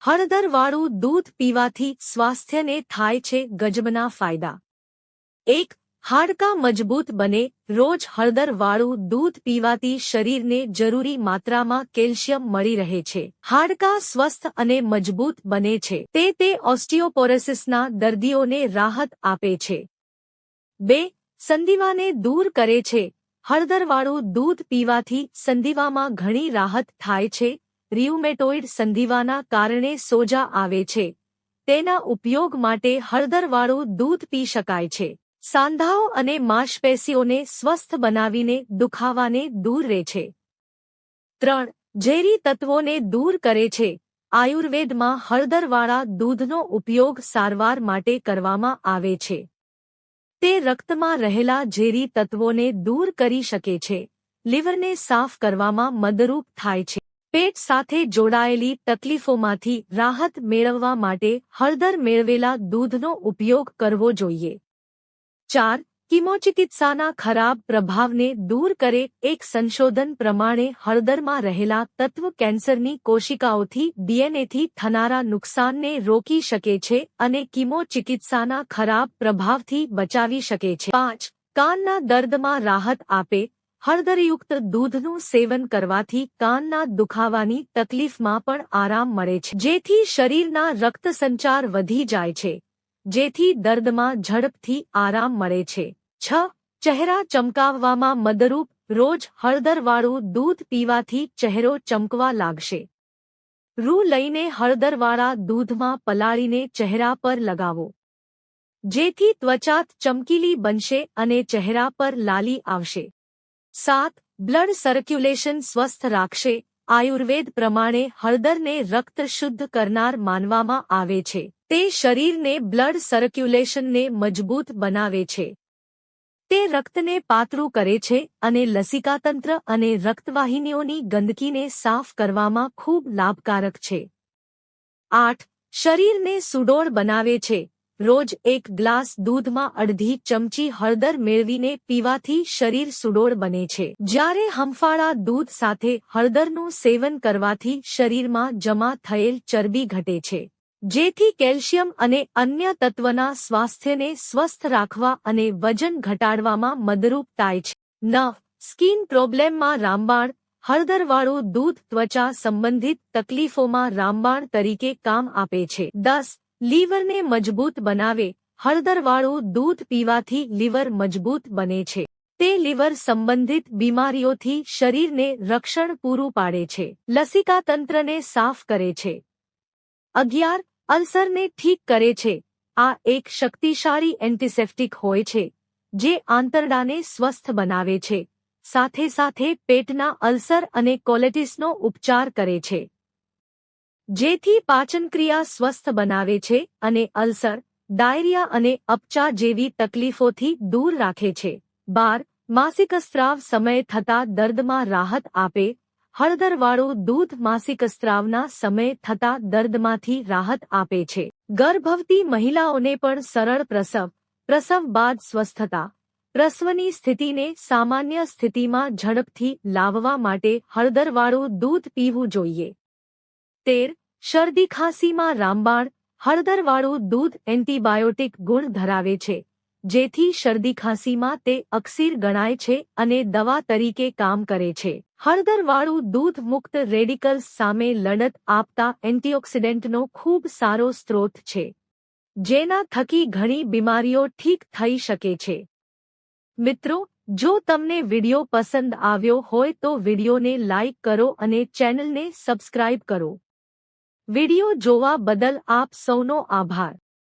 હળદરવાળું દૂધ પીવાથી સ્વાસ્થ્યને થાય છે ગજબના ફાયદા। 1. હાડકાં મજબૂત બને। રોજ હળદરવાળું દૂધ પીવાથી શરીરને જરૂરી માત્રામાં કેલ્શિયમ મળી રહે છે। હાડકાં સ્વસ્થ અને મજબૂત બને છે। તે ઓસ્ટિયોપોરોસિસના દર્દીઓને રાહત આપે છે। 2. સંધિવાને દૂર કરે છે। હળદરવાળું દૂધ પીવાથી સંધિવામાં ઘણી રાહત થાય છે। રિયુમેટોઇડ સંધિવાના કારણે સોજા આવે છે। તેના ઉપયોગ માટે હળદરવાળું દૂધ પી શકાય છે। સાંધાઓ અને માંસપેશીઓને સ્વસ્થ બનાવીને દુખાવાને દૂર રહે છે। 3. ઝેરી તત્વોને દૂર કરે છે। આયુર્વેદમાં હળદરવાળા દૂધનો ઉપયોગ સારવાર માટે કરવામાં આવે છે। તે રક્તમાં રહેલા ઝેરી તત્વોને દૂર કરી શકે છે। લીવરને સાફ કરવામાં મદદરૂપ થાય છે। પેટ સાથે જોડાયેલી તકલીફોમાંથી રાહત મેળવવા માટે હળદર મેળવેલા દૂધનો ઉપયોગ કરવો જોઈએ। 4. કિમોચિકિત્સાના ખરાબ પ્રભાવને દૂર કરે। એક સંશોધન પ્રમાણે હળદરમાં રહેલા તત્વ કેન્સરની કોશિકાઓથી ડીએનએથી થનારા નુકસાનને રોકી શકે છે અને કિમોચિકિત્સાના ખરાબ પ્રભાવથી બચાવી શકે છે। 5. કાનના દર્દમાં રાહત આપે। હળદરયુક્ત દૂધનું સેવન કરવાથી કાનના દુખાવાની તકલીફમાં પણ આરામ મળે છે, જેથી શરીરના રક્તસંચાર વધી જાય છે, જેથી દર્દમાં ઝડપથી આરામ મળે છે। 6. ચહેરા ચમકાવવામાં મદદરૂપ। રોજ હળદરવાળું દૂધ પીવાથી ચહેરો ચમકવા લાગશે। રૂ લઈને હળદરવાળા દૂધમાં પલાળીને ચહેરા પર લગાવો, જેથી ત્વચા ચમકીલી બનશે અને ચહેરા પર લાલી આવશે। 7. બ્લડ સર્ક્યુલેશન સ્વસ્થ રાખશે। આયુર્વેદ પ્રમાણે હળદરને રક્ત શુદ્ધ કરનાર માનવામાં આવે છે। તે શરીરને બ્લડ સર્ક્યુલેશનને મજબૂત બનાવે છે। તે રક્તને પાતળું કરે છે અને લસિકાતંત્ર અને રક્તવાહિનીઓની ગંદકીને સાફ કરવામાં ખૂબ લાભકારક છે। 8. શરીરને સુડોળ બનાવે છે। રોજ એક ગ્લાસ દૂધમાં અડધી ચમચી હળદર મેળવીને પીવાથી શરીર સુડોળ બને છે। જ્યારે હંફાળા દૂધ સાથે હળદરનું સેવન કરવાથી શરીરમાં જમા થયેલ ચરબી ઘટે છે, જેથી કેલ્શિયમ અને અન્ય તત્વના સ્વાસ્થ્યને સ્વસ્થ રાખવા અને વજન ઘટાડવામાં મદદરૂપ થાય છે। 9. સ્કિન પ્રોબ્લેમમાં રામબાણ। હળદરવાળું દૂધ ત્વચા સંબંધિત તકલીફોમાં રામબાણ તરીકે કામ આપે છે। 10. લીવરને મજબૂત બનાવે। હળદરવાળું દૂધ પીવાથી લીવર મજબૂત બને છે। તે લીવર સંબંધિત બીમારીઓથી શરીરને રક્ષણ પૂરું પાડે છે, લસિકાતંત્રને સાફ કરે છે। 11. અલ્સરને ઠીક કરે છે। આ એક શક્તિશાળી એન્ટિસેપ્ટિક હોય છે, જે આંતરડાને સ્વસ્થ બનાવે છે, સાથે સાથે પેટના અલ્સર અને કોલેટિસનો ઉપચાર કરે છે, જેથી પાચનક્રિયા સ્વસ્થ બનાવે છે અને અલ્સર, ડાયરિયા અને અપચા જેવી તકલીફોથી દૂર રાખે છે। 12. માસિકસ્ત્રાવ સમયે થતા દર્દમાં રાહત આપે। હળદરવાળું દૂધ માસિકસ્ત્રાવના સમયે થતા દર્દમાંથી રાહત આપે છે। ગર્ભવતી મહિલાઓને પણ સરળ પ્રસવ બાદ સ્વસ્થતા, પ્રસવની સ્થિતિને સામાન્ય સ્થિતિમાં ઝડપથી લાવવા માટે હળદરવાળું દૂધ પીવું જોઈએ। 13. શરદી ખાંસીમાં રામબાણ। હળદરવાળું દૂધ એન્ટીબાયોટિક ગુણ ધરાવે છે, જેથી શરદી ખાંસીમાં તે અકસીર ગણાય છે અને દવા તરીકે કામ કરે છે। હળદરવાળું દૂધ મુક્ત રેડિકલ્સ સામે લડત આપતા એન્ટીઓક્સિડન્ટનો ખૂબ સારો સ્ત્રોત છે, જેના થકી ઘણી બીમારીઓ ઠીક થઈ શકે છે। મિત્રો, જો તમને વિડિયો પસંદ આવ્યો હોય તો વિડિયોને લાઇક કરો અને ચેનલને સબસ્ક્રાઇબ કરો। વિડિયો જોવા બદલ આપ સૌનો આભાર।